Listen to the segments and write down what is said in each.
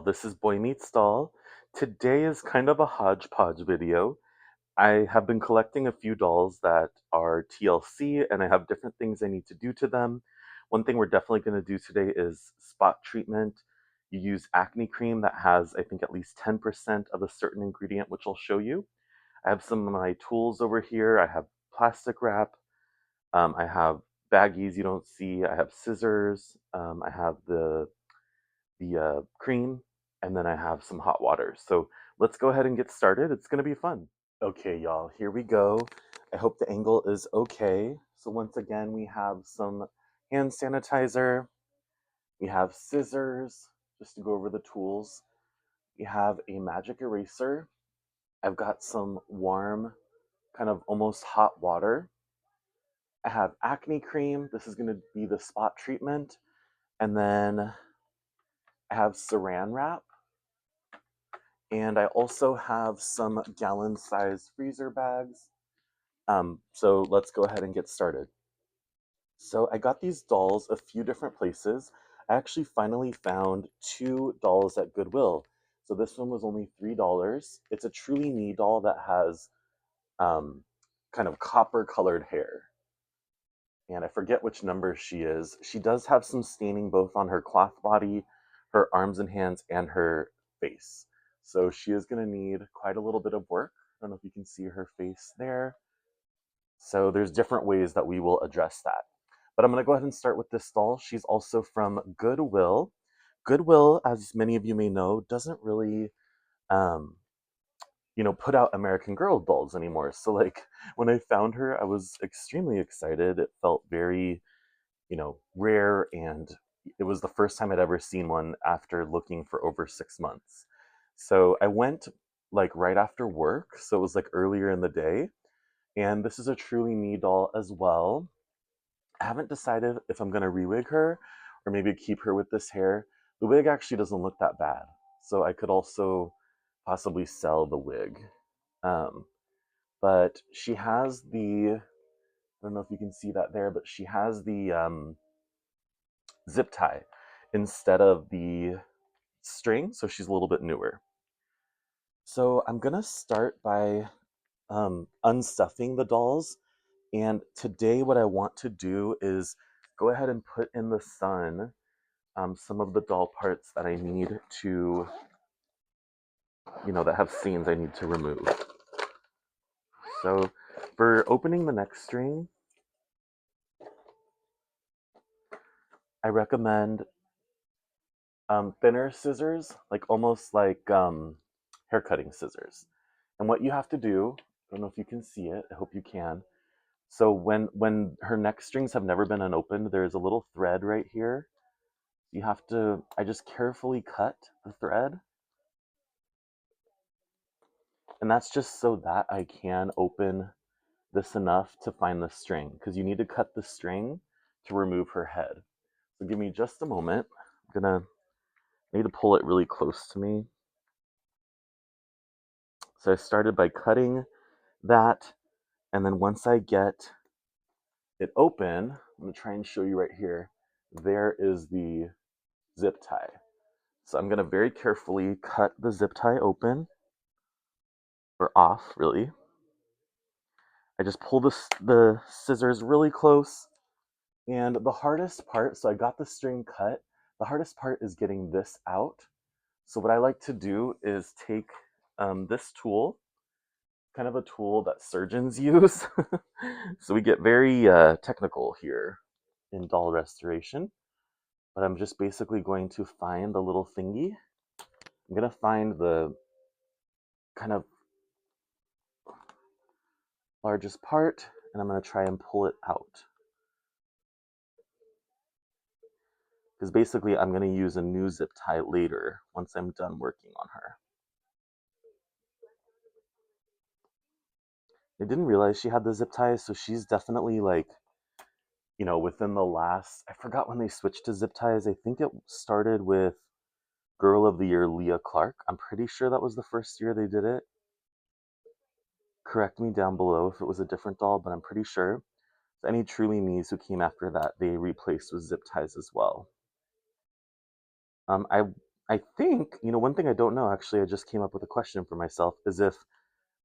y'all, this is Boy Meets Doll. Today is kind of a hodgepodge video. I have been collecting a few dolls that are TLC and I have different things I need to do to them. One thing we're definitely going to do today is spot treatment. You use acne cream that has, I think, at least 10% of a certain ingredient, which I'll show you. I have some of my tools over here. I have plastic wrap. I have baggies you don't see. I have scissors. I have the cream, and then I have some hot water. So let's go ahead and get started. It's going to be fun. Okay, y'all, here we go. I hope the angle is okay. So once again, we have some hand sanitizer. We have scissors, just to go over the tools. We have a magic eraser. I've got some warm, kind of almost hot water. I have acne cream. This is going to be the spot treatment. And then I have saran wrap. And I also have some gallon-sized freezer bags. So let's go ahead and get started. So I got these dolls a few different places. I actually finally found two dolls at Goodwill. So this one was only $3. It's a Truly Me doll that has kind of copper-colored hair. And I forget which number she is. She does have some staining both on her cloth body, her arms and hands, and her face. So she is going to need quite a little bit of work. I don't know if you can see her face there. So there's different ways that we will address that. But I'm going to go ahead and start with this doll. She's also from Goodwill. Goodwill, as many of you may know, doesn't really um, put out American Girl dolls anymore. So like when I found her, I was extremely excited. It felt very, rare, and it was the first time I'd ever seen one after looking for over 6 months. So I went like right after work, so it was like earlier in the day, and this is a Truly Me doll as well. I haven't decided if I'm going to rewig her or maybe keep her with this hair. The wig actually doesn't look that bad, so I could also possibly sell the wig. Um, but she has I don't know if you can see that there, but she has the zip tie instead of the string, so she's a little bit newer. So I'm gonna start by unstuffing the dolls, and today what I want to do is go ahead and put in the sun some of the doll parts that I need to, that have seams I need to remove. So for opening the neck string, I recommend thinner scissors, like almost like hair cutting scissors. And what you have to do, I don't know if you can see it, I hope you can. So when her neck strings have never been unopened, there's a little thread right here. I just carefully cut the thread. And that's just so that I can open this enough to find the string, because you need to cut the string to remove her head. So give me just a moment. I need to pull it really close to me. So I started by cutting that, and then once I get it open, I'm going to try and show you right here. There is the zip tie. So I'm going to very carefully cut the zip tie open, or off, really. I just pull the scissors really close, and the hardest part, so I got the string cut, the hardest part is getting this out. So what I like to do is take this tool, kind of a tool that surgeons use. So we get very technical here in doll restoration. But I'm just basically going to find the little thingy. I'm going to find the kind of largest part, and I'm going to try and pull it out. Because basically I'm going to use a new zip tie later once I'm done working on her. I didn't realize she had the zip ties, so she's definitely like, within the last, I forgot when they switched to zip ties. I think it started with Girl of the Year Leah Clark. I'm pretty sure that was the first year they did it. Correct me down below if it was a different doll, but I'm pretty sure. So any Truly Me's who came after that, they replaced with zip ties as well. I I think, one thing I don't know, actually, I just came up with a question for myself, is if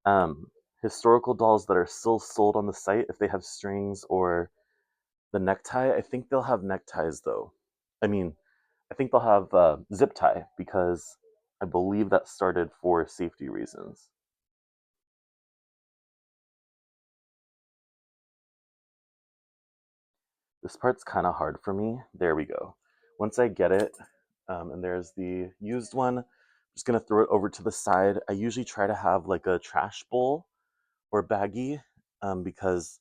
um, historical dolls that are still sold on the site, if they have strings or the necktie, I think they'll have neckties though. I mean, I think they'll have zip tie because I believe that started for safety reasons. This part's kind of hard for me. There we go. Once I get it, and there's the used one, I'm just gonna throw it over to the side. I usually try to have like a trash bowl or baggie because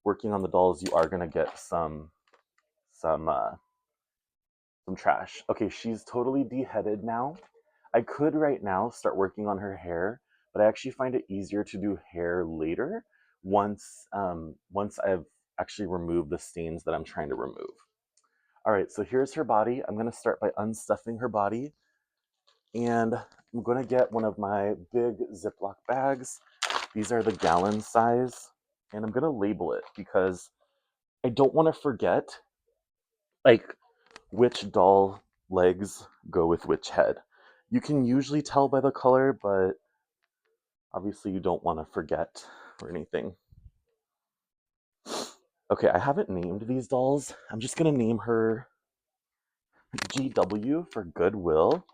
working on the dolls, you are gonna get some uh, some trash. Okay, she's totally deheaded now. I could right now start working on her hair, but I actually find it easier to do hair later once I've actually removed the stains that I'm trying to remove. All right, so here's her body. I'm gonna start by unstuffing her body, and I'm gonna get one of my big Ziploc bags. These are the gallon size, and I'm gonna label it because I don't want to forget like which doll legs go with which head. You can usually tell by the color, but obviously you don't want to forget or anything. Okay, I haven't named these dolls. I'm just gonna name her GW for Goodwill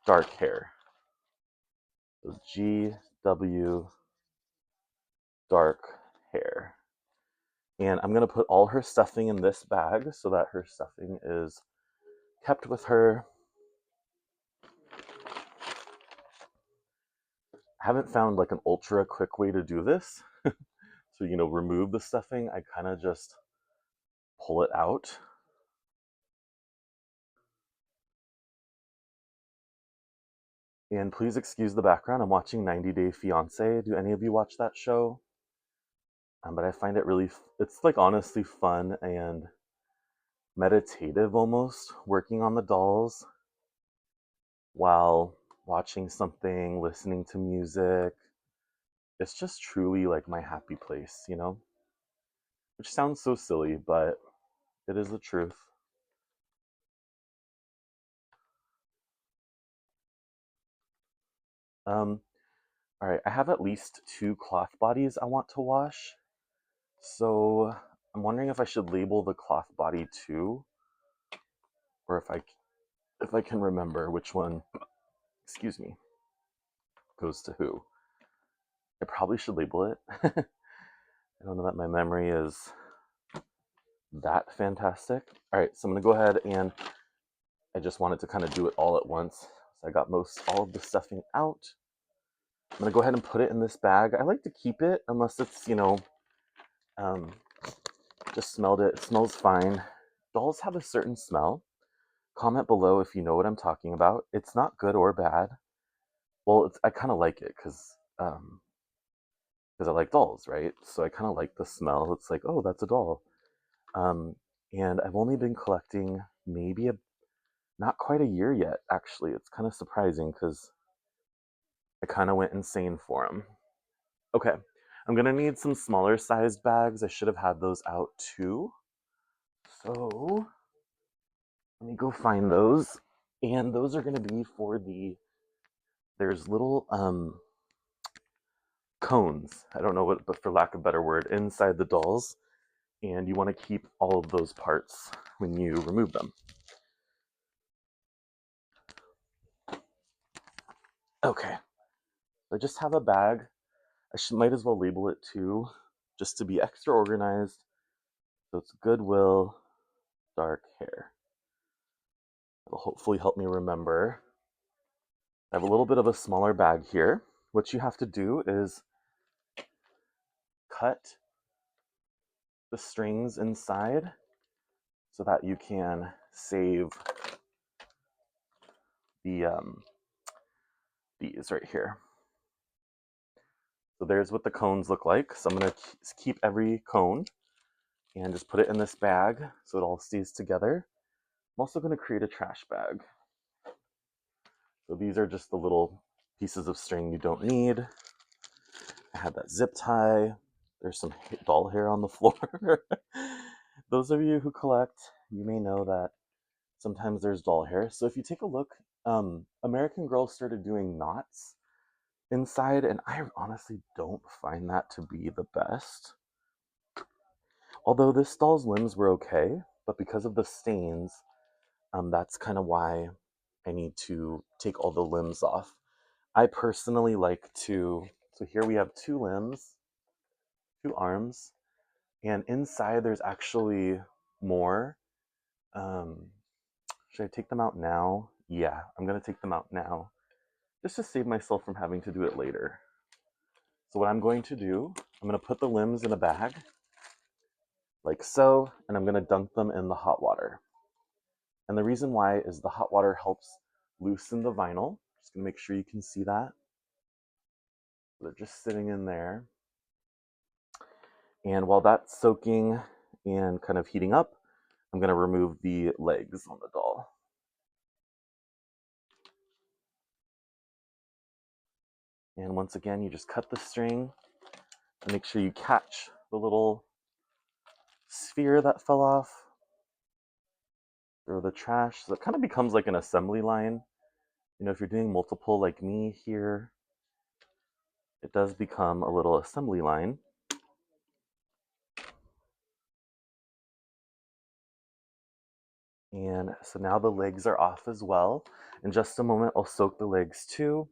Dark Hair. So GW Dark Hair. And I'm gonna put all her stuffing in this bag so that her stuffing is kept with her. I haven't found like an ultra quick way to do this. So, remove the stuffing. I kind of just pull it out. And please excuse the background. I'm watching 90 Day Fiance. Do any of you watch that show? But I find it really, it's like honestly fun and meditative almost, working on the dolls while watching something, listening to music. It's just truly like my happy place. Which sounds so silly, but it is the truth. Um, all right, I have at least two cloth bodies I want to wash. So I'm wondering if I should label the cloth body too, or if I can remember which one, excuse me, goes to who. I probably should label it. I don't know that my memory is that fantastic. All right, so I'm gonna go ahead and I just wanted to kind of do it all at once. So I got all of the stuffing out. I'm gonna go ahead and put it in this bag. I like to keep it unless it's, um, just smelled it. It smells fine. Dolls have a certain smell. Comment below if you know what I'm talking about. It's not good or bad. Well, I kind of like it because I like dolls, right? So I kind of like the smell. It's like, oh, that's a doll. Um, and I've only been collecting maybe not quite a year yet. Actually, it's kind of surprising because I kind of went insane for them. Okay, I'm gonna need some smaller sized bags. I should have had those out too. So let me go find those. And those are gonna be for there's little cones. I don't know what, but for lack of a better word, inside the dolls. And you want to keep all of those parts when you remove them. Okay, I just have a bag. Might as well label it too, just to be extra organized. So it's Goodwill Dark Hair. It'll hopefully help me remember. I have a little bit of a smaller bag here. What you have to do is cut the strings inside so that you can save the these right here. So there's what the cones look like. So I'm going to keep every cone and just put it in this bag so it all stays together. I'm also going to create a trash bag. So these are just the little pieces of string you don't need. I had that zip tie. There's some doll hair on the floor. Those of you who collect, you may know that sometimes there's doll hair. So if you take a look American Girl started doing knots inside, and I honestly don't find that to be the best. Although this doll's limbs were okay, but because of the stains, that's kind of why I need to take all the limbs off. I personally like to, so here we have two limbs, two arms, and inside there's actually more. Um, should I take them out now? Yeah, I'm gonna take them out now, just to save myself from having to do it later. So what I'm going to do, I'm gonna put the limbs in a bag, like so, and I'm gonna dunk them in the hot water. And the reason why is the hot water helps loosen the vinyl. Just gonna make sure you can see that. They're just sitting in there. And while that's soaking and kind of heating up, I'm gonna remove the legs on the doll. And once again, you just cut the string and make sure you catch the little sphere that fell off. Throw the trash. So it kind of becomes like an assembly line. You know, if you're doing multiple like me here, it does become a little assembly line. And so now the legs are off as well. In just a moment, I'll soak the legs too.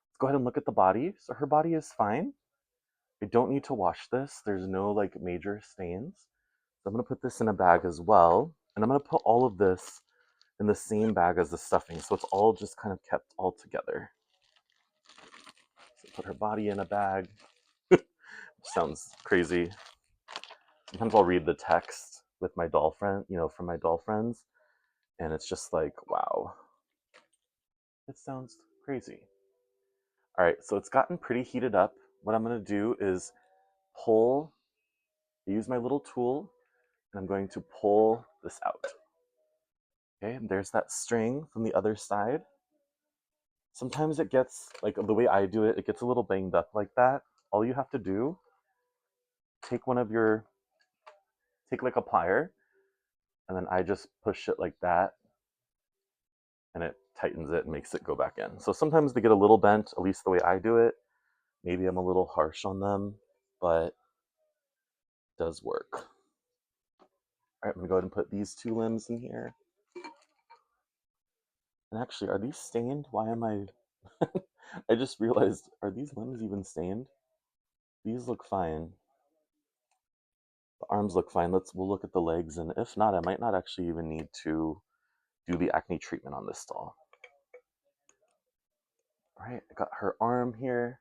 Let's go ahead and look at the body. So her body is fine. I don't need to wash this. There's no like major stains. So I'm gonna put this in a bag as well. And I'm gonna put all of this in the same bag as the stuffing. So it's all just kind of kept all together. So put her body in a bag. Sounds crazy. Sometimes I'll read the text with my doll friend, you know, from my doll friends, and it's just like, wow, it sounds crazy. All right, so it's gotten pretty heated up. What I'm gonna do is pull, use my little tool, and I'm going to pull this out. Okay, and there's that string from the other side. Sometimes it gets, like the way I do it, it gets a little banged up like that. All you have to do, take one of your, take like a plier, and then I just push it like that, and it tightens it and makes it go back in. So sometimes they get a little bent, at least the way I do it. Maybe I'm a little harsh on them, but it does work. All right, I'm gonna go ahead and put these two limbs in here. And actually, are these stained? Why am I... I just realized, are these limbs even stained? These look fine. The arms look fine. We'll look at the legs, and if not, I might not actually even need to do the acne treatment on this doll. All right, I got her arm here.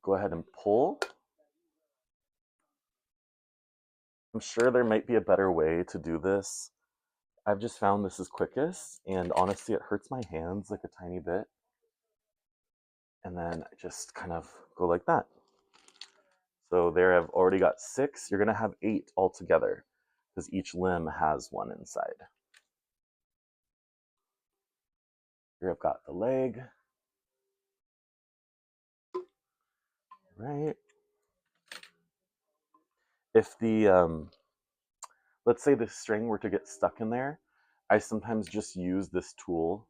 Go ahead and pull. I'm sure there might be a better way to do this. I've just found this is quickest, and honestly, it hurts my hands like a tiny bit. And then I just kind of go like that. So there I've already got 6. You're gonna have 8 altogether because each limb has one inside. Here I've got the leg. Right. If the, let's say the string were to get stuck in there, I sometimes just use this tool,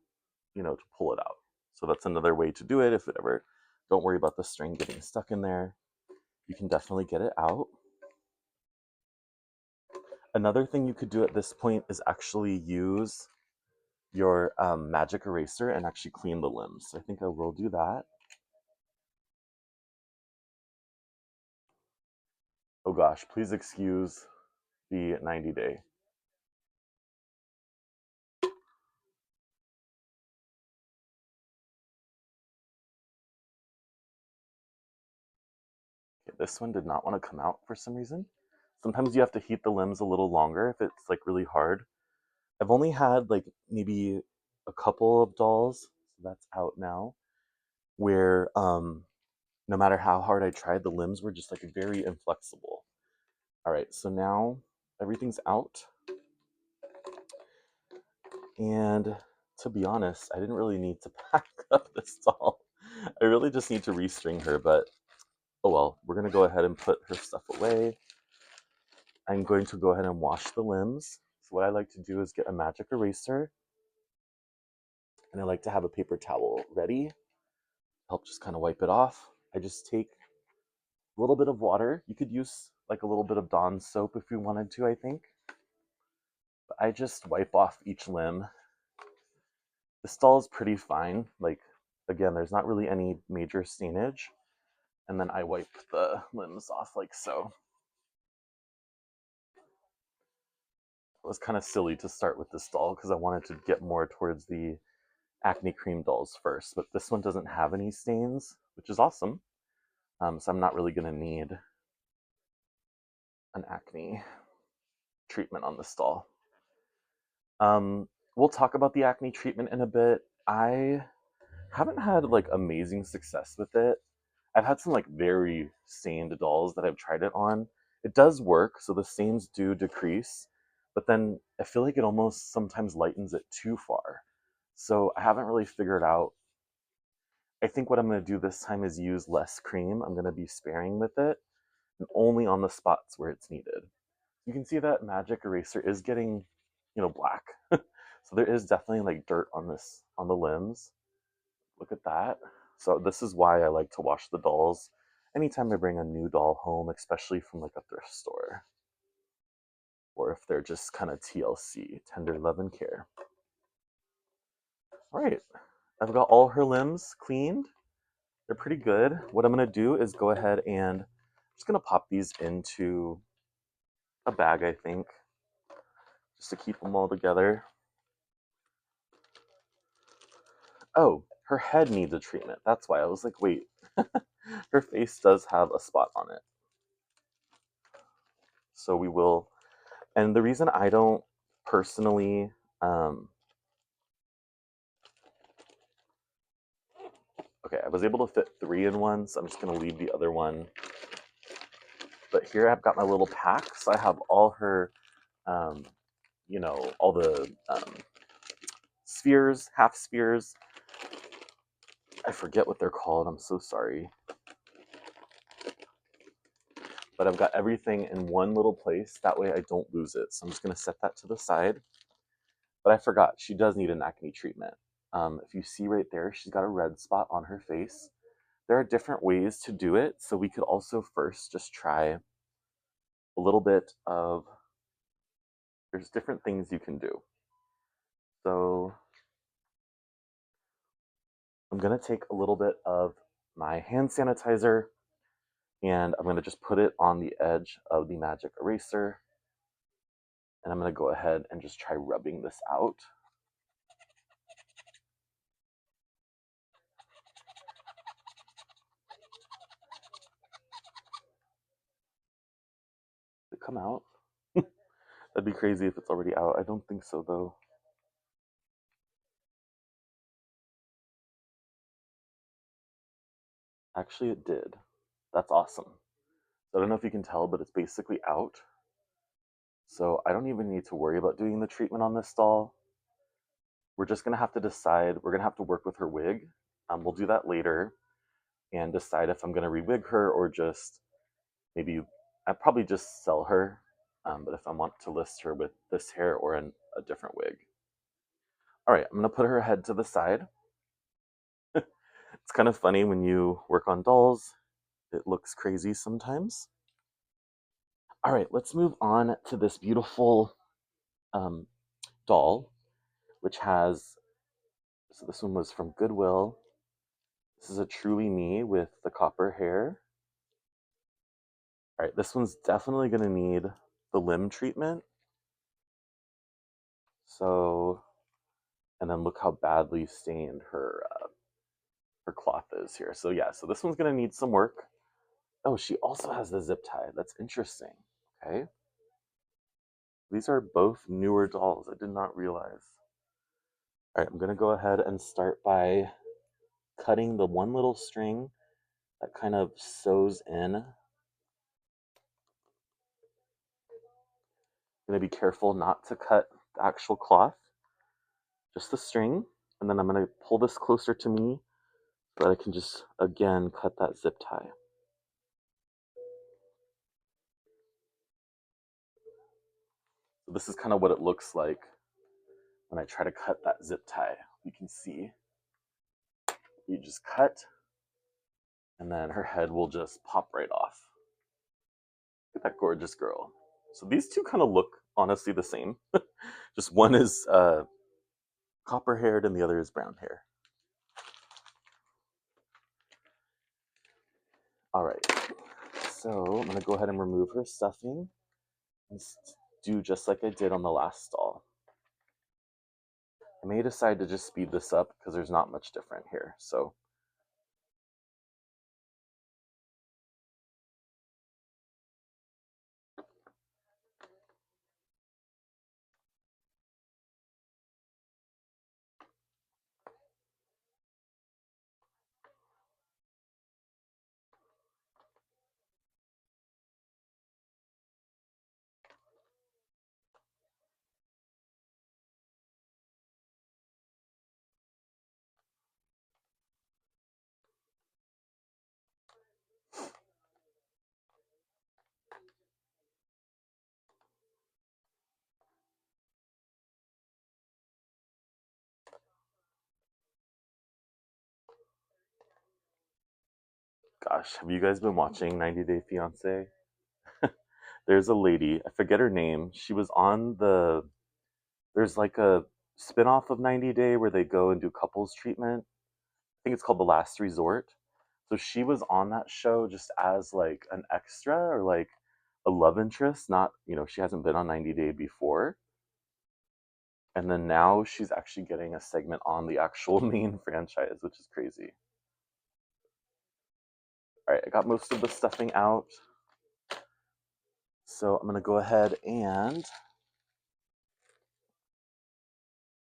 you know, to pull it out. So that's another way to do it. If it ever, don't worry about the string getting stuck in there. You can definitely get it out. Another thing you could do at this point is actually use your magic eraser and actually clean the limbs. So I think I will do that. Oh gosh, please excuse the 90-day. Okay, this one did not want to come out for some reason. Sometimes you have to heat the limbs a little longer if it's like really hard. I've only had like maybe a couple of dolls, so that's out now, where no matter how hard I tried, the limbs were just like very inflexible. All right, so now everything's out. And to be honest, I didn't really need to pack up this doll. I really just need to restring her, but oh well, we're gonna go ahead and put her stuff away. I'm going to go ahead and wash the limbs. So what I like to do is get a magic eraser And I like to have a paper towel ready, help just kind of wipe it off. I just take a little bit of water. You could use like a little bit of Dawn soap if you wanted to, I think. But I just wipe off each limb. The stall is pretty fine. Like, again, there's not really any major stainage. And then I wipe the limbs off like so. It was kind of silly to start with this doll because I wanted to get more towards the acne cream dolls first, but this one doesn't have any stains, which is awesome. So I'm not really going to need an acne treatment on this doll. We'll talk about the acne treatment in a bit. I haven't had like amazing success with it. I've had some like very stained dolls that I've tried it on. It does work, so the stains do decrease, but then I feel like it almost sometimes lightens it too far. So I haven't really figured out. I think what I'm going to do this time is use less cream. I'm going to be sparing with it and only on the spots where it's needed. You can see that magic eraser is getting, black. So there is definitely like dirt on the limbs. Look at that. So this is why I like to wash the dolls anytime I bring a new doll home, especially from like a thrift store, or if they're just kind of TLC, tender love and care. All right, I've got all her limbs cleaned. They're pretty good. What I'm gonna do is go ahead and I'm just gonna pop these into a bag, I think, just to keep them all together. Oh, her head needs a treatment. That's why I was like, wait, her face does have a spot on it. So we will, and the reason I don't personally, okay, I was able to fit 3 in one, so I'm just gonna leave the other one. But here I've got my little pack, so I have all her, all the spheres, half spheres. I forget what they're called. I'm so sorry. But I've got everything in one little place. That way I don't lose it. So I'm just going to set that to the side. But I forgot, she does need an acne treatment. If you see right there, she's got a red spot on her face. There are different ways to do it. So we could also first just try a little bit of, there's different things you can do. So I'm going to take a little bit of my hand sanitizer and I'm going to just put it on the edge of the magic eraser. And I'm going to go ahead and just try rubbing this out. Did it come out? That'd be crazy if it's already out. I don't think so, though. Actually, it did. That's awesome. So I don't know if you can tell, but it's basically out. So I don't even need to worry about doing the treatment on this doll. We're just going to have to decide. We're going to have to work with her wig. We'll do that later and decide if I'm going to re-wig her or just maybe, I'd probably just sell her. But if I want to list her with this hair or a different wig. All right, I'm going to put her head to the side. It's kind of funny when you work on dolls. It looks crazy sometimes. All right, let's move on to this beautiful um, doll, which has, so this one was from Goodwill. This is a Truly Me with the copper hair. All right, this one's definitely going to need the limb treatment. So, and then look how badly stained her cloth is here. So yeah, so this one's going to need some work. Oh, she also has the zip tie. That's interesting. Okay. These are both newer dolls. I did not realize. All right, I'm going to go ahead and start by cutting the one little string that kind of sews in. I'm going to be careful not to cut the actual cloth, just the string. And then I'm going to pull this closer to me so that I can just, again, cut that zip tie. So this is kind of what it looks like when I try to cut that zip tie you can see, you just cut, and then her head will just pop right off. Look at that gorgeous girl. So these two kind of look honestly the same. Just one is copper haired and the other is brown hair. All right, so I'm gonna go ahead and remove her stuffing and do just like I did on the last stall. I may decide to just speed this up because there's not much different here. So gosh, have you guys been watching 90 Day Fiance? There's a lady, I forget her name. She was on there's like a spin-off of 90 Day where they go and do couples treatment. I think it's called The Last Resort. So she was on that show just as like an extra or like a love interest, not, she hasn't been on 90 Day before. And then now she's actually getting a segment on the actual main franchise, which is crazy. All right, I got most of the stuffing out. So I'm gonna go ahead and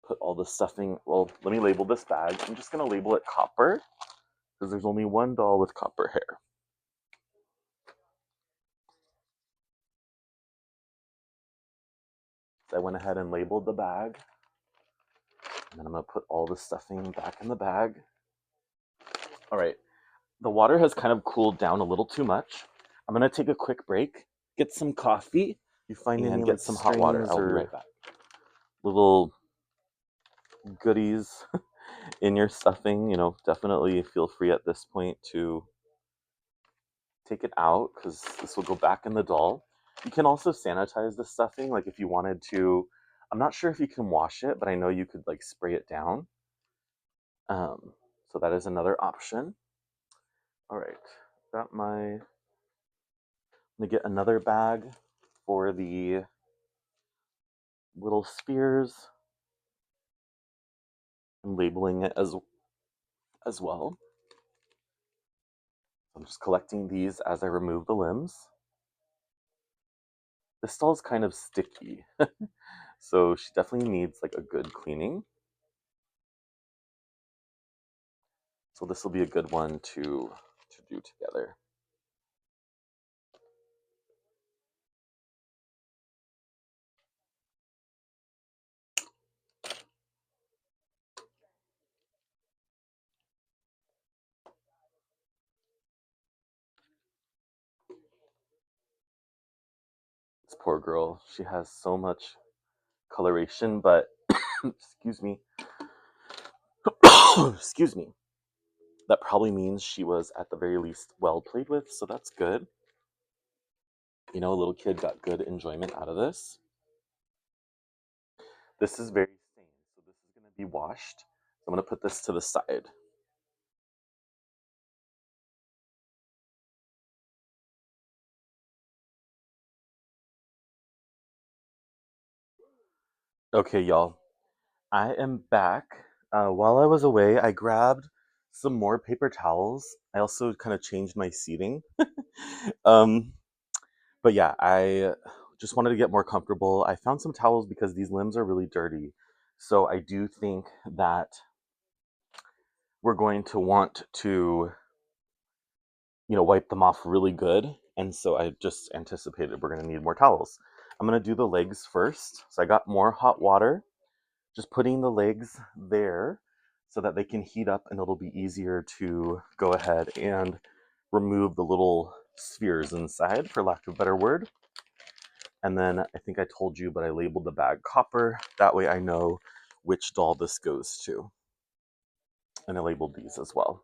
put all the stuffing, well, let me label this bag. I'm just gonna label it copper because there's only one doll with copper hair. So I went ahead and labeled the bag. And then I'm gonna put all the stuffing back in the bag. All right, the water has kind of cooled down a little too much. I'm gonna take a quick break, get some coffee, You find and any get like some hot water. strings I'll be or right back. Little goodies in your stuffing, definitely feel free at this point to take it out because this will go back in the doll. You can also sanitize the stuffing, like if you wanted to. I'm not sure if you can wash it, but I know you could like spray it down. So that is another option. All right, got my. I'm gonna get another bag for the little spheres. I'm labeling it as well. I'm just collecting these as I remove the limbs. This doll is kind of sticky, so she definitely needs like a good cleaning. So this will be a good one to do together. This poor girl, she has so much coloration, but excuse me, excuse me. That probably means she was at the very least well played with, so that's good. A little kid got good enjoyment out of this. This is very stained, so this is going to be washed. I'm going to put this to the side. Okay, y'all. I am back. While I was away, I grabbed some more paper towels. I also kind of changed my seating. um, but yeah, I just wanted to get more comfortable. I found some towels because these limbs are really dirty. So I do think that we're going to want to, wipe them off really good. And so I just anticipated we're going to need more towels. I'm going to do the legs first. So I got more hot water, just putting the legs there so that they can heat up and it'll be easier to go ahead and remove the little spheres inside, for lack of a better word. And then I think I told you, but I labeled the bag copper. That way I know which doll this goes to. And I labeled these as well.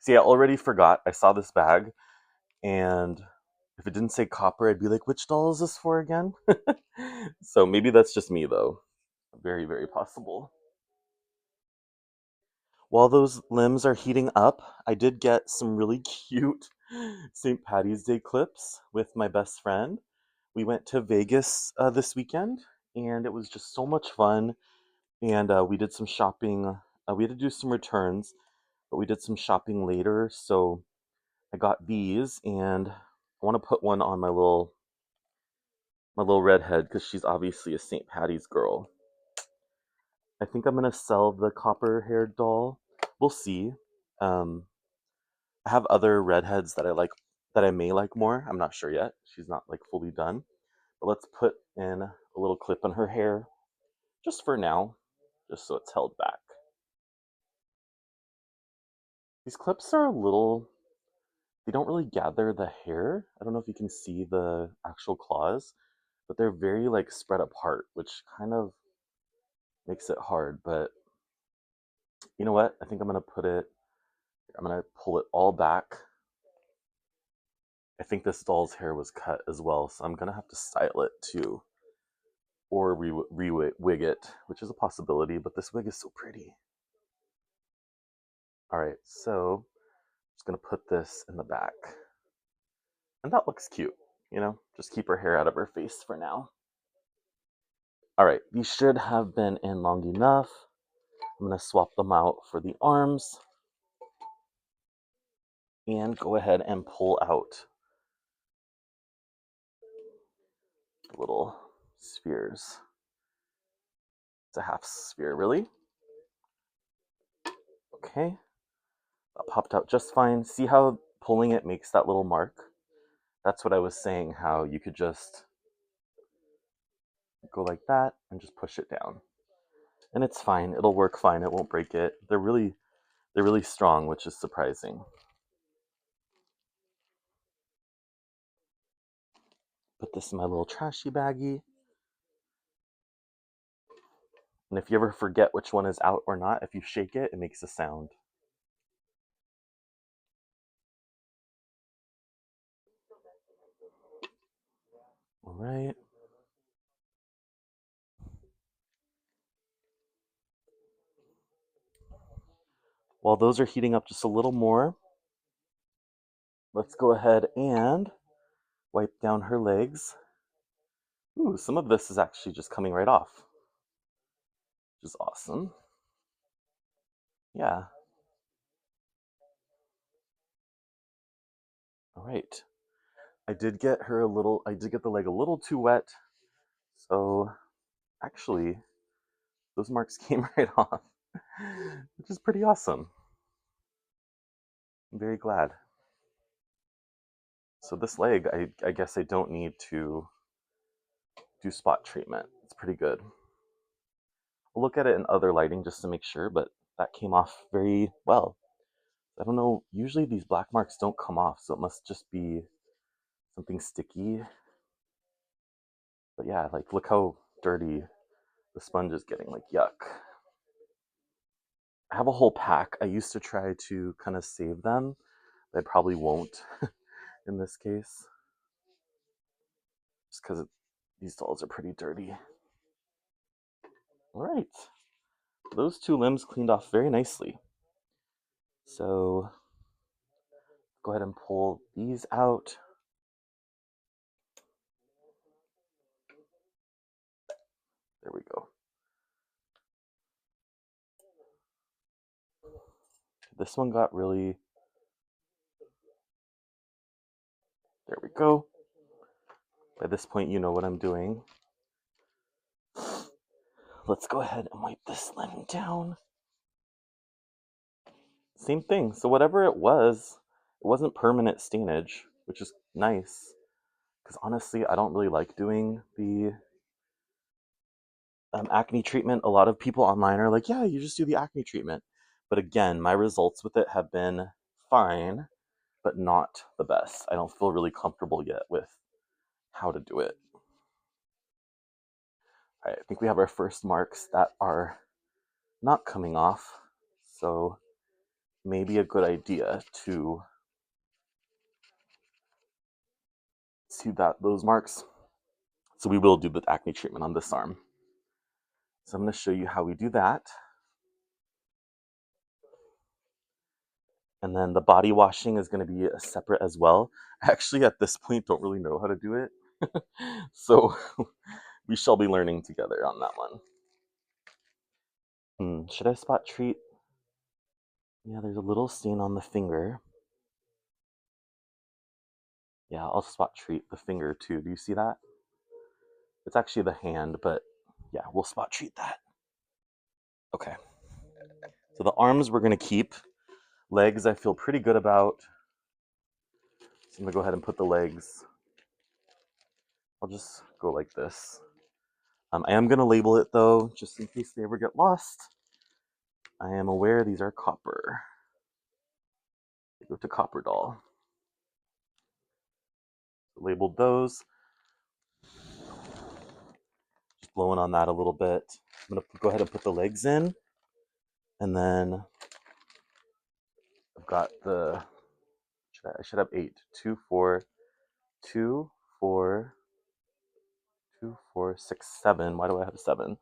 See, I already forgot. I saw this bag, and if it didn't say copper, I'd be like, which doll is this for again? So maybe that's just me, though. Very, very possible. While those limbs are heating up, I did get some really cute St. Patty's Day clips with my best friend. We went to Vegas this weekend, and it was just so much fun. And we did some shopping. We had to do some returns, but we did some shopping later. So I got these, and I want to put one on my little redhead because she's obviously a St. Patty's girl. I think I'm gonna sell the copper-haired doll. We'll see. Um, I have other redheads that I like that I may like more. I'm not sure yet. She's not like fully done. But let's put in a little clip in her hair just for now, just so it's held back. These clips are a little, they don't really gather the hair. I don't know if you can see the actual claws, but they're very like spread apart, which kind of makes it hard. But you know what? I think I'm gonna pull it all back. I think this doll's hair was cut as well, so I'm gonna have to style it too. Or re-wig it, which is a possibility, but this wig is so pretty. All right, so I'm just gonna put this in the back. And that looks cute, just keep her hair out of her face for now. All right, these should have been in long enough. I'm gonna swap them out for the arms and go ahead and pull out the little spheres. It's a half sphere, really. Okay, that popped out just fine. See how pulling it makes that little mark? That's what I was saying, how you could just go like that and just push it down. And it's fine. It'll work fine. It won't break it. They're really strong, which is surprising. Put this in my little trashy baggie. And if you ever forget which one is out or not, if you shake it, it makes a sound. All right. While those are heating up just a little more, let's go ahead and wipe down her legs. Ooh, some of this is actually just coming right off, which is awesome. Yeah. All right. I did get the leg a little too wet. So actually, those marks came right off, which is pretty awesome. I'm very glad. So this leg, I guess I don't need to do spot treatment. It's pretty good. I'll look at it in other lighting just to make sure, but that came off very well. I don't know, usually these black marks don't come off, so it must just be something sticky. But yeah, like look how dirty the sponge is getting, like yuck. I have a whole pack. I used to try to kind of save them, but I probably won't in this case. Just because these dolls are pretty dirty. All right, those two limbs cleaned off very nicely. So go ahead and pull these out. There we go. This one got really... There we go. By this point, you know what I'm doing. Let's go ahead and wipe this lemon down. Same thing. So whatever it wasn't permanent stainage, which is nice. Because honestly, I don't really like doing the acne treatment. A lot of people online are like, yeah, you just do the acne treatment. But again, my results with it have been fine, but not the best. I don't feel really comfortable yet with how to do it. All right, I think we have our first marks that are not coming off. So may be a good idea to see those marks. So we will do the acne treatment on this arm. So I'm going to show you how we do that. And then the body washing is going to be separate as well. I actually, at this point, don't really know how to do it. So we shall be learning together on that one. Should I spot treat? Yeah, there's a little stain on the finger. Yeah, I'll spot treat the finger too. Do you see that? It's actually the hand, but yeah, we'll spot treat that. Okay. So the arms we're going to keep. Legs I feel pretty good about. So I'm going to go ahead and put the legs. I'll just go like this. I am going to label it though, just in case they ever get lost. I am aware these are copper. They go to Copper Doll. Labeled those. Just blowing on that a little bit. I'm going to go ahead and put the legs in. And then I've got I should have 8. 2, 4, 2, 4, 2, 4, 6, 7. Why do I have 7?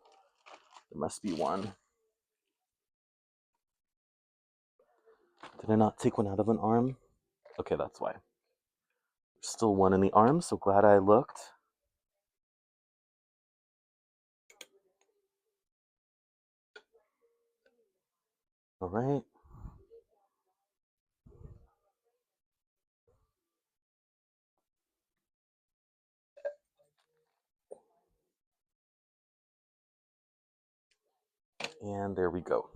There must be one. Did I not take one out of an arm? Okay, that's why. There's still one in the arm, so glad I looked. All right. And there we go.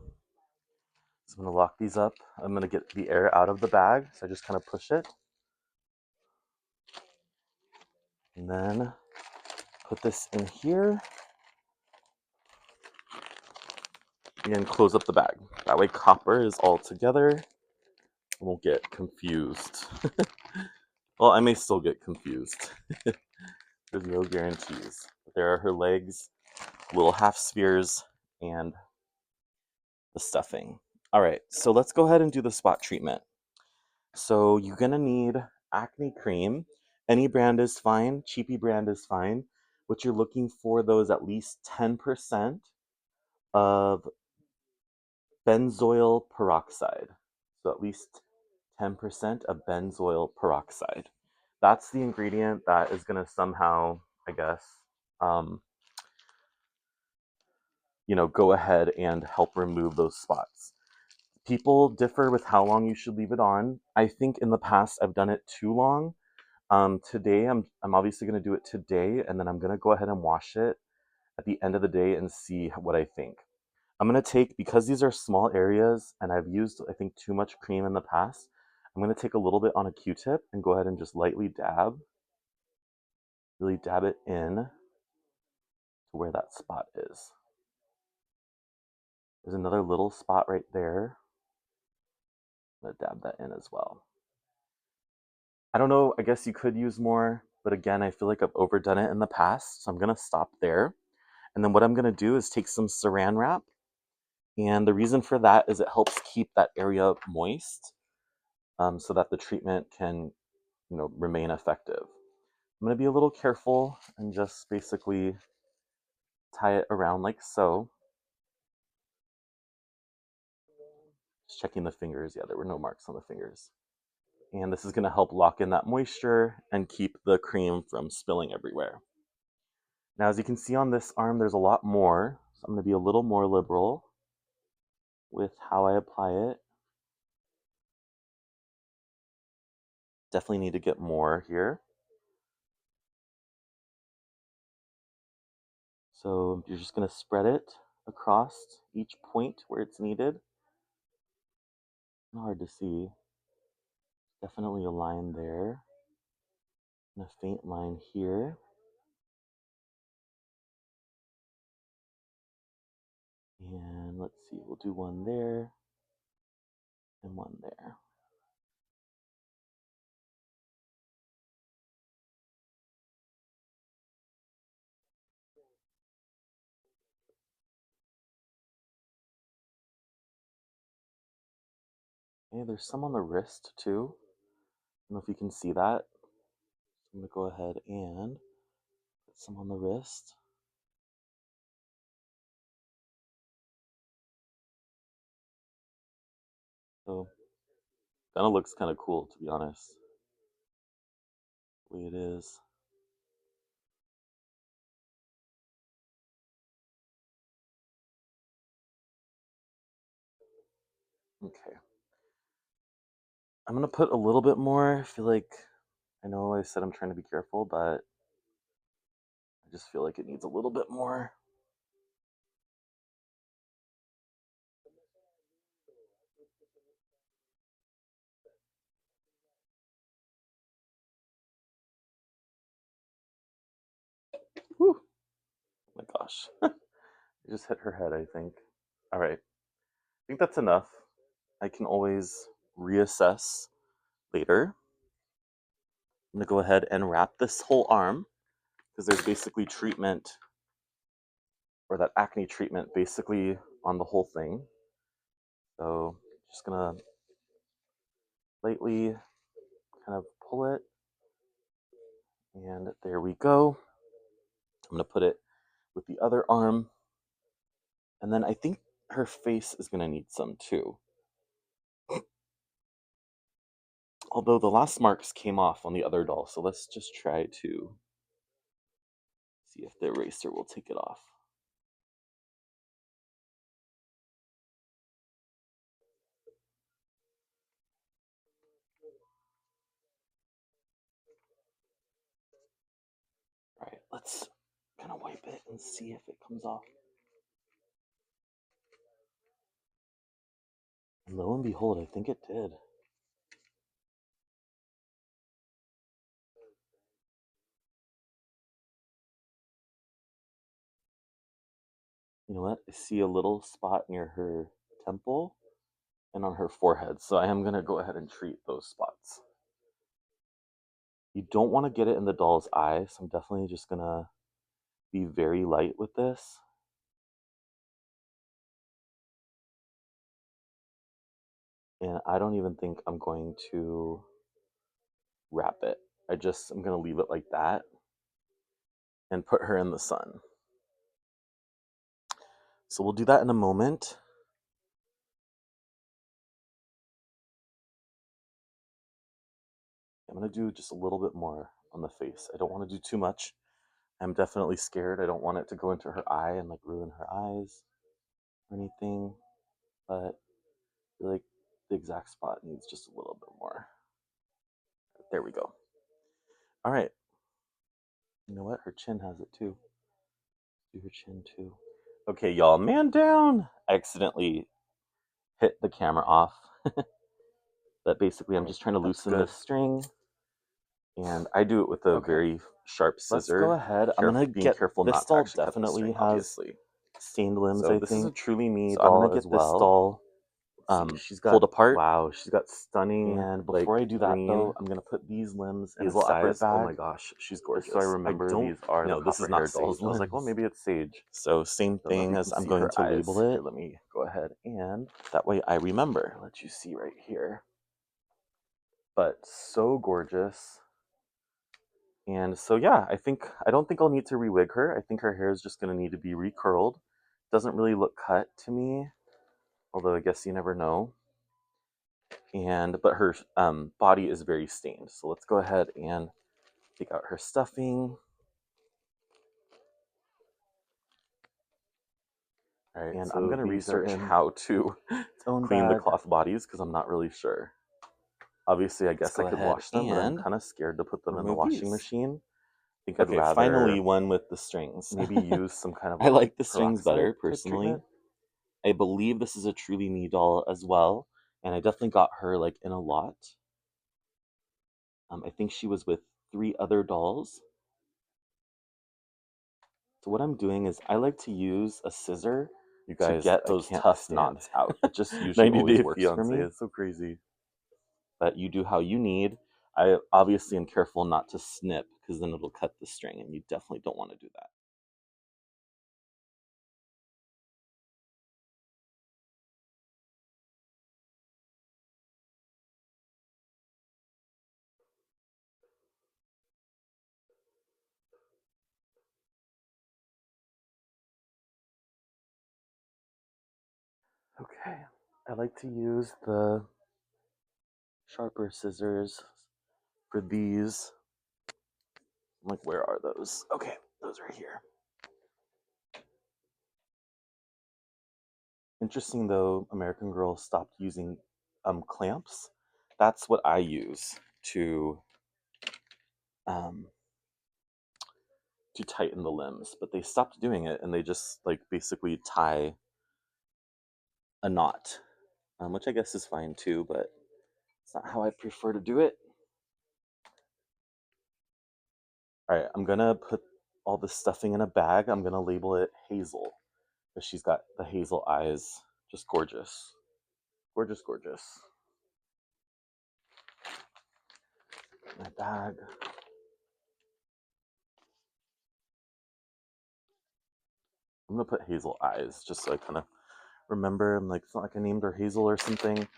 So I'm going to lock these up. I'm going to get the air out of the bag, so I just kind of push it. And then put this in here. And close up the bag. That way copper is all together. I won't get confused. Well, I may still get confused. There's no guarantees. But there are her legs, little half spheres, and the stuffing. All right, so let's go ahead and do the spot treatment. So you're gonna need acne cream. Any brand is fine. Cheapy brand is fine. What you're looking for though is at least 10% of benzoyl peroxide. So at least 10% of benzoyl peroxide. That's the ingredient that is going to somehow, I guess, um, go ahead and help remove those spots. People differ with how long you should leave it on. I think in the past I've done it too long. Today I'm obviously going to do it today, and then I'm going to go ahead and wash it at the end of the day and see what I think. I'm going to take, because these are small areas and I've used, I think, too much cream in the past, I'm going to take a little bit on a Q-tip and go ahead and just lightly dab, really dab it in to where that spot is. There's another little spot right there. I'm going to dab that in as well. I don't know, I guess you could use more, but again, I feel like I've overdone it in the past, so I'm going to stop there. And then what I'm going to do is take some saran wrap, and the reason for that is it helps keep that area moist, so that the treatment can remain effective. I'm going to be a little careful and just basically tie it around like so. Just checking the fingers. Yeah, there were no marks on the fingers. And this is going to help lock in that moisture and keep the cream from spilling everywhere. Now, as you can see on this arm, there's a lot more. So I'm going to be a little more liberal with how I apply it. Definitely need to get more here. So you're just going to spread it across each point where it's needed. Hard to see. Definitely a line there. And a faint line here. And let's see, we'll do one there and one there. Okay, there's some on the wrist too. I don't know if you can see that. I'm gonna go ahead and put some on the wrist. So kind of looks kind of cool, to be honest, the way it is. Okay. I'm gonna put a little bit more. I feel like, I know I said I'm trying to be careful, but I just feel like it needs a little bit more. Whew. Oh my gosh. I just hit her head, I think. All right. I think that's enough. I can always reassess later. I'm gonna go ahead and wrap this whole arm because there's basically treatment, or that acne treatment basically on the whole thing. So just gonna lightly kind of pull it, and there we go. I'm gonna put it with the other arm, and then I think her face is gonna need some too. Although the last marks came off on the other doll, so let's just try to see if the eraser will take it off. All right, let's kind of wipe it and see if it comes off. And lo and behold, I think it did. You know what? I see a little spot near her temple and on her forehead, so I am going to go ahead and treat those spots. You don't want to get it in the doll's eye, so I'm definitely just going to be very light with this. And I don't even think I'm going to wrap it. I'm going to leave it like that and put her in the sun. So we'll do that in a moment. I'm going to do just a little bit more on the face. I don't want to do too much. I'm definitely scared. I don't want it to go into her eye and like ruin her eyes or anything. But I feel like the exact spot needs just a little bit more. There we go. All right. You know what? Her chin has it too. Do her chin too. Okay, y'all, man down. I accidentally hit the camera off. But basically, I'm just trying to loosen the string. And I do it with a very sharp scissor. Let's go ahead. I'm gonna get careful. This doll definitely has stained limbs. So I think this is a truly me doll. I'm gonna get this doll she's got, pulled apart. Wow, she's got stunning. And before I do that though, I'm gonna put these limbs in a separate bag. Oh my gosh, she's gorgeous. So I remember these are no, this is not Sage. I was like, well, maybe it's Sage. So same thing as I'm going to label it. Here, let me go ahead and that way I remember. I'll let you see right here. But so gorgeous. And so yeah, I don't think I'll need to re-wig her. I think her hair is just gonna need to be recurled. Doesn't really look cut to me, although I guess you never know. But her body is very stained. So let's go ahead and take out her stuffing. All right, and so I'm gonna research how to clean the cloth bodies because I'm not really sure. Obviously, I guess I could wash them, but I'm kind of scared to put them in the washing machine. I think I'd rather finally one with the strings. Maybe use some kind of I like the strings better personally. I believe this is a Truly Me doll as well, and I definitely got her like in a lot. I think she was with 3 other dolls. So what I'm doing is I like to use a scissor you guys, to get those tough knots out. It just usually always works for me. It's so crazy. But you do how you need. I obviously am careful not to snip because then it'll cut the string, and you definitely don't want to do that. Okay, I like to use the sharper scissors for these. I'm like, where are those? Okay, those are here. Interesting though, American Girl stopped using clamps. That's what I use um, to tighten the limbs, but they stopped doing it and they just like basically tie a knot, which I guess is fine too, but it's not how I prefer to do it. All right, I'm gonna put all the stuffing in a bag. I'm gonna label it Hazel because she's got the hazel eyes. Just gorgeous. Gorgeous, gorgeous. My bag. I'm gonna put hazel eyes just so I kind of remember. I'm like, it's not like I named her Hazel or something. Kind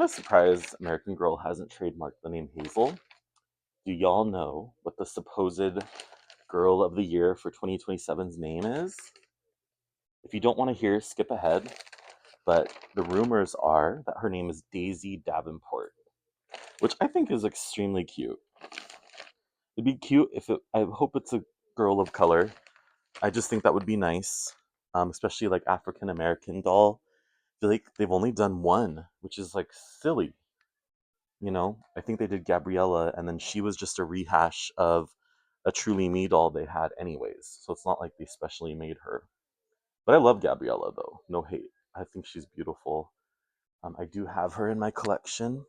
of surprised American Girl hasn't trademarked the name Hazel. Do y'all know what the supposed Girl of the Year for 2027's name is? If you don't want to hear, skip ahead. But the rumors are that her name is Daisy Davenport, which I think is extremely cute. It'd be cute if it, I hope it's a girl of color. I just think that would be nice, especially like African American doll. I feel like they've only done one, which is like silly. You know, I think they did Gabriella, and then she was just a rehash of a Truly Me doll they had, anyways. So it's not like they specially made her. But I love Gabriella, though. No hate. I think she's beautiful. I do have her in my collection,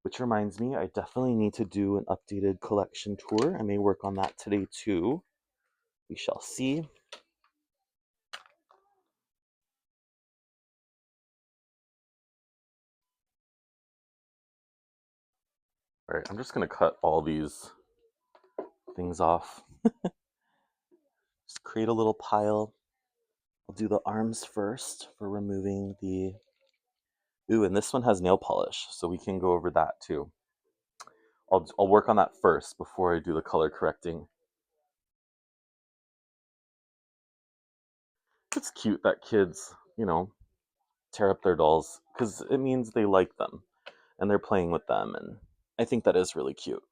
which reminds me, I definitely need to do an updated collection tour. I may work on that today, too. We shall see. All right, I'm just going to cut all these things off. Just create a little pile. I'll do the arms first for removing the... Ooh, and this one has nail polish, so we can go over that too. I'll work on that first before I do the color correcting. It's cute that kids, tear up their dolls because it means they like them and they're playing with them, and I think that is really cute.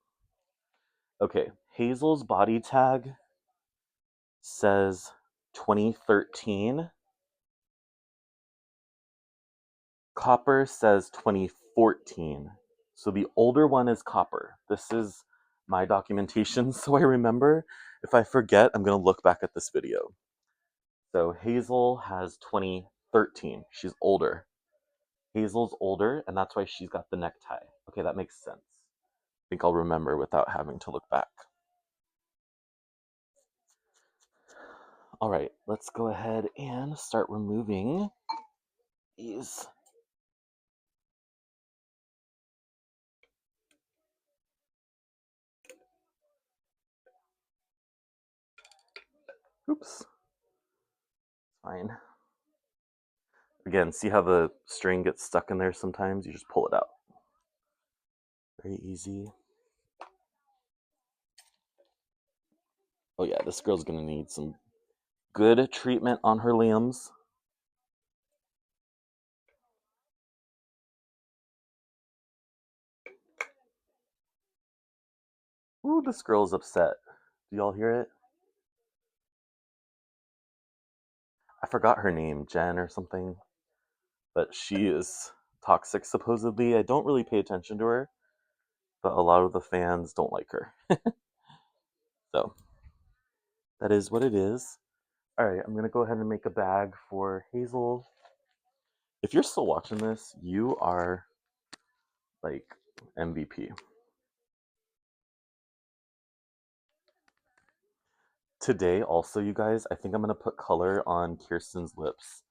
Okay, Hazel's body tag says 2013. Copper says 2014. So the older one is Copper. This is my documentation, so I remember. If I forget, I'm going to look back at this video. So Hazel has 2013. She's older. Hazel's older, and that's why she's got the necktie. Okay, that makes sense. I think I'll remember without having to look back. All right, let's go ahead and start removing these. Oops. Fine. Again, see how the string gets stuck in there sometimes? You just pull it out. Very easy. Oh yeah, this girl's gonna need some good treatment on her limbs. Ooh, this girl's upset. Do y'all hear it? I forgot her name, Jen or something. But she is toxic, supposedly. I don't really pay attention to her, but a lot of the fans don't like her. So, that is what it is. Alright, I'm gonna go ahead and make a bag for Hazel. If you're still watching this, you are like MVP. Today, also, you guys, I think I'm gonna put color on Kirsten's lips.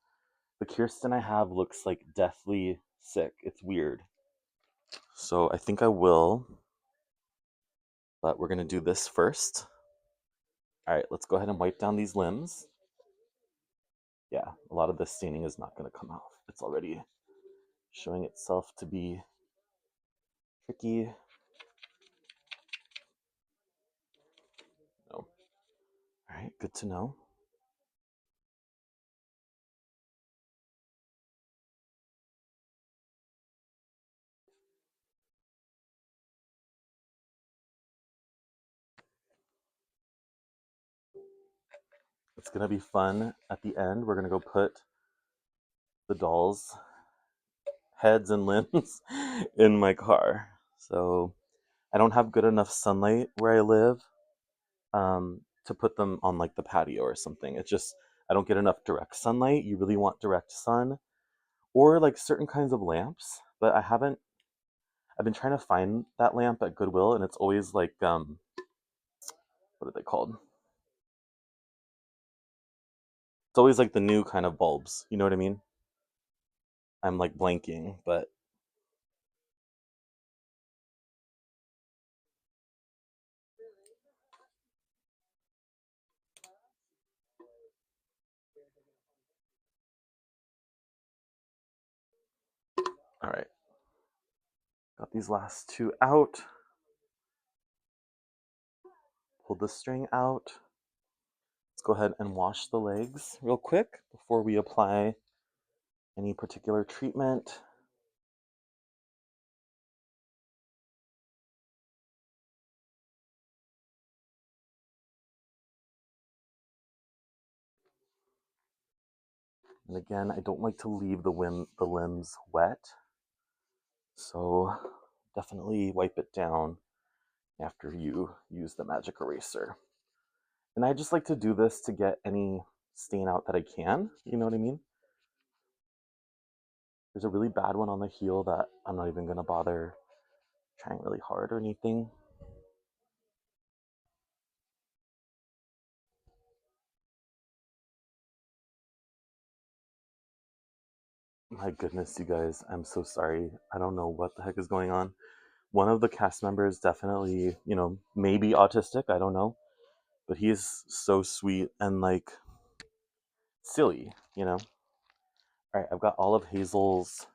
The Kirsten I have looks like deathly sick. It's weird. So I think I will, but we're gonna do this first. All right, let's go ahead and wipe down these limbs. Yeah, a lot of this staining is not gonna come off. It's already showing itself to be tricky. No. All right, good to know. It's gonna be fun. At the end, we're gonna go put the dolls' heads and limbs in my car. So I don't have good enough sunlight where I live to put them on like the patio or something. It's just I don't get enough direct sunlight. You really want direct sun or like certain kinds of lamps, but I haven't. I've been trying to find that lamp at Goodwill, and it's always like what are they called? It's always like the new kind of bulbs. You know what I mean? I'm like blanking, but all right. Got these last two out. Pull the string out. Let's go ahead and wash the legs real quick before we apply any particular treatment. And again, I don't like to leave the limbs wet, so definitely wipe it down after you use the magic eraser. And I just like to do this to get any stain out that I can, you know what I mean? There's a really bad one on the heel that I'm not even gonna bother trying really hard or anything. My goodness, you guys, I'm so sorry. I don't know what the heck is going on. One of the cast members definitely, maybe autistic, I don't know, but he's so sweet and like silly. All right, I've got all of Hazel's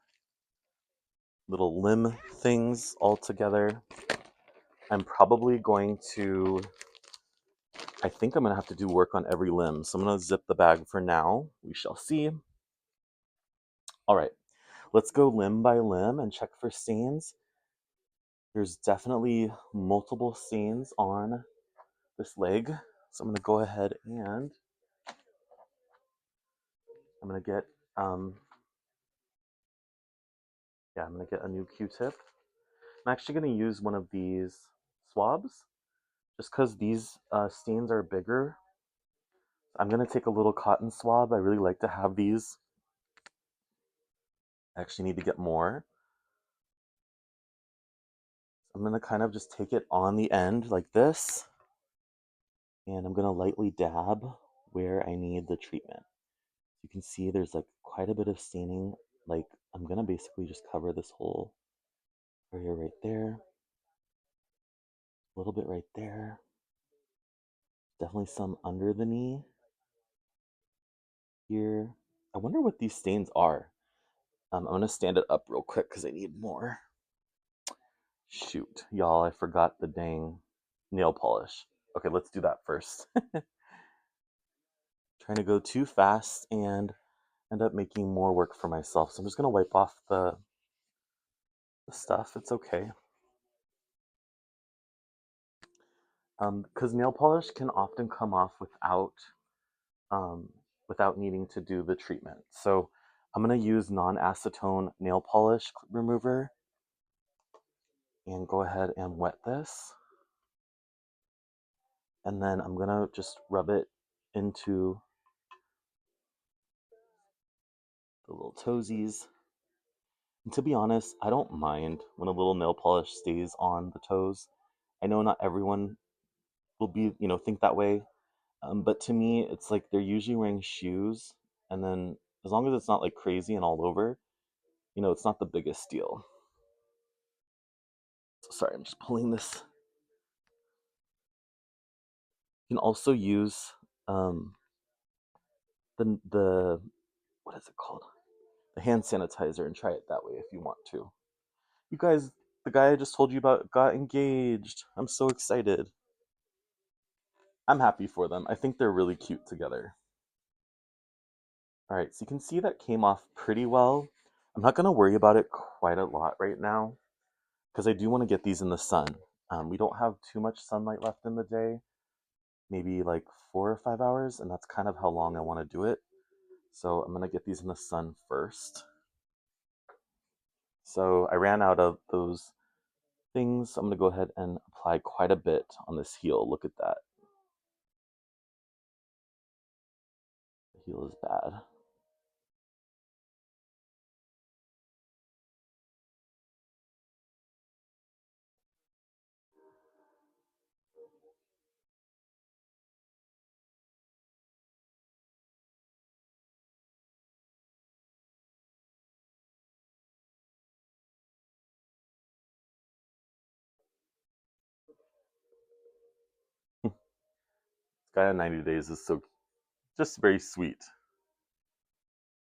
little limb things all together. I'm probably going to, I think I'm going to have to do work on every limb. So I'm going to zip the bag for now. We shall see. All right, let's go limb by limb and check for stains. There's definitely multiple stains on this leg. So I'm going to go ahead and I'm going to get, I'm going to get a new Q-tip. I'm actually going to use one of these swabs just because these stains are bigger. I'm going to take a little cotton swab. I really like to have these. I actually need to get more. I'm going to kind of just take it on the end like this. And I'm going to lightly dab where I need the treatment. You can see there's like quite a bit of staining. Like I'm going to basically just cover this whole area right there. A little bit right there. Definitely some under the knee here. I wonder what these stains are. I'm going to stand it up real quick because I need more. Shoot, y'all, I forgot the dang nail polish. Okay, let's do that first. Trying to go too fast and end up making more work for myself. So I'm just going to wipe off the stuff. It's okay. Because nail polish can often come off um, without needing to do the treatment. So I'm going to use non-acetone nail polish remover and go ahead and wet this. And then I'm going to just rub it into the little toesies. And to be honest, I don't mind when a little nail polish stays on the toes. I know not everyone will think that way. But to me, it's like they're usually wearing shoes, and then as long as it's not like crazy and all over, it's not the biggest deal. So sorry, I'm just pulling this. You can also use the what is it called? The hand sanitizer and try it that way if you want to. You guys, the guy I just told you about got engaged. I'm so excited. I'm happy for them. I think they're really cute together. All right, so you can see that came off pretty well. I'm not going to worry about it quite a lot right now because I do want to get these in the sun. We don't have too much sunlight left in the day, maybe like 4 or 5 hours, and that's kind of how long I want to do it. So I'm gonna get these in the sun first. So I ran out of those things. I'm gonna go ahead and apply quite a bit on this heel. Look at that. The heel is bad. This guy on 90 Days is so just very sweet.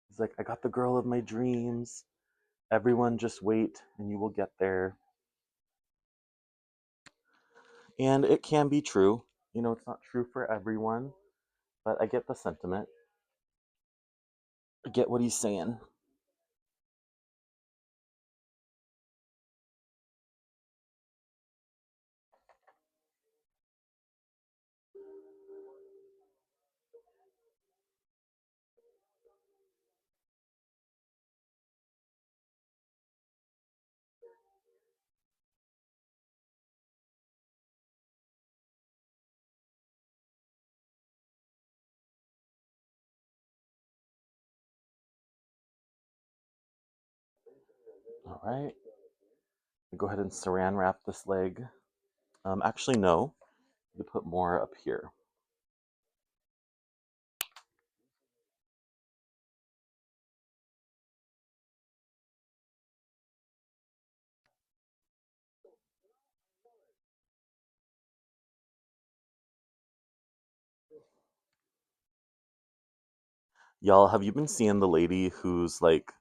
He's like, I got the girl of my dreams. Everyone just wait and you will get there. And it can be true. You know, it's not true for everyone, but I get the sentiment. I get what he's saying. All right. Go ahead and saran wrap this leg. Actually, no. You put more up here. Y'all, have you been seeing the lady who's like,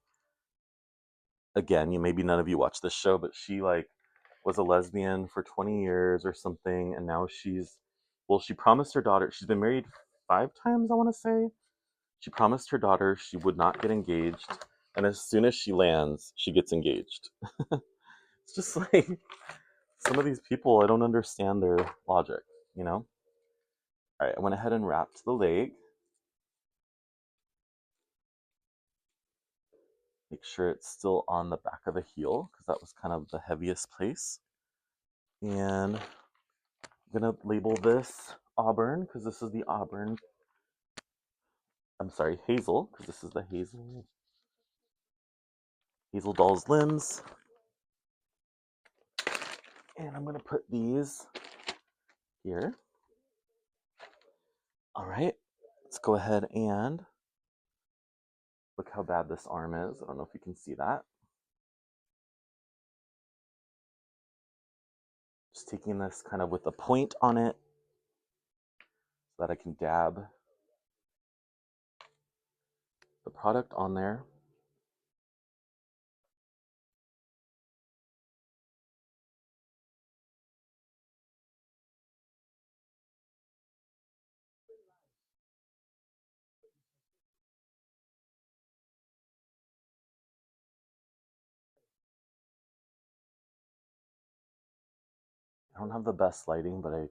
again, you maybe none of you watch this show, but she like was a lesbian for 20 years or something, and now well, she promised her daughter, she's been married 5 times, I want to say. She promised her daughter she would not get engaged, and as soon as she lands, she gets engaged. It's just like some of these people, I don't understand their logic, you know? All right, I went ahead and wrapped the leg. Make sure it's still on the back of the heel because that was kind of the heaviest place. And I'm gonna label this Auburn because this is the Auburn. I'm sorry, Hazel because this is the Hazel doll's limbs. And I'm gonna put these here. All right, let's go ahead and look how bad this arm is. I don't know if you can see that. Just taking this kind of with a point on it so that I can dab the product on there. I don't have the best lighting, but I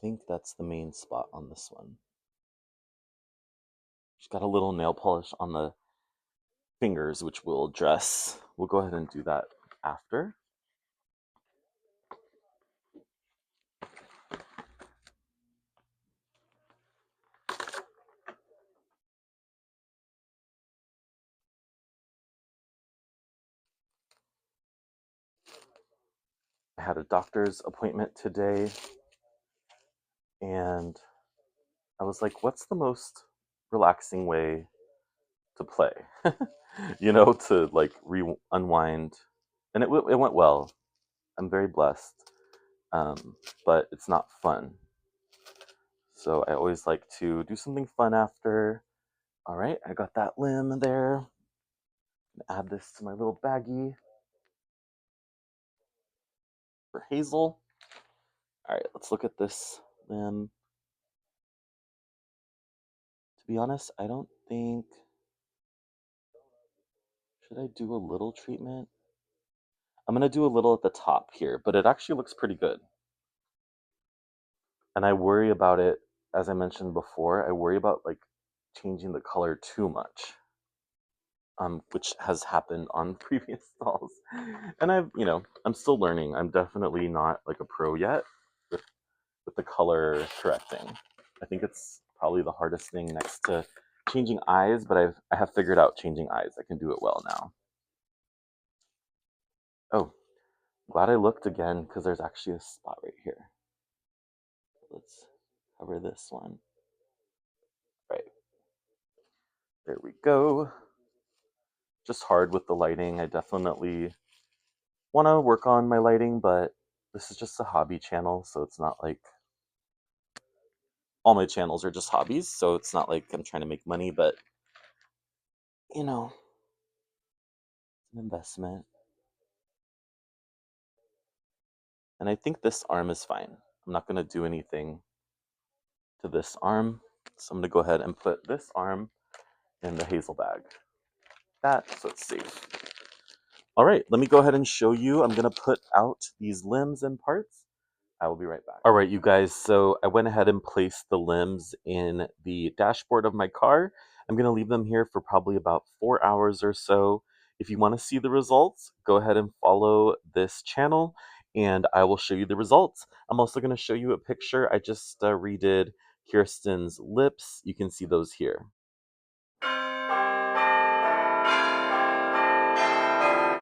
think that's the main spot on this one. She's got a little nail polish on the fingers, which we'll address. We'll go ahead and do that after. I had a doctor's appointment today, and I was like, what's the most relaxing way to play? You know, to like unwind. And it went well. I'm very blessed. But it's not fun. So I always like to do something fun after. All right, I got that limb there. Add this to my little baggie for Hazel. All right, let's look at this limb. To be honest, I don't think. Should I do a little treatment? I'm gonna do a little at the top here, but it actually looks pretty good. And I worry about it, as I mentioned before, I worry about like changing the color too much, which has happened on previous dolls. And I'm still learning. I'm definitely not like a pro yet with the color correcting. I think it's probably the hardest thing next to changing eyes, but I have figured out changing eyes. I can do it well now. Oh, glad I looked again because there's actually a spot right here. Let's cover this one. Right, there we go. Just hard with the lighting. I definitely want to work on my lighting, but this is just a hobby channel, so it's not like all my channels are just hobbies, so it's not like I'm trying to make money, but you know, it's an investment. And I think this arm is fine. I'm not going to do anything to this arm, so I'm going to go ahead and put this arm in the hazel bag. So it's safe. All right, let me go ahead and show you. I'm going to put out these limbs and parts. I will be right back. All right, you guys, so I went ahead and placed the limbs in the dashboard of my car. I'm going to leave them here for probably about 4 hours or so. If you want to see the results, go ahead and follow this channel and I will show you the results. I'm also going to show you a picture. I just redid Kirsten's lips. You can see those here.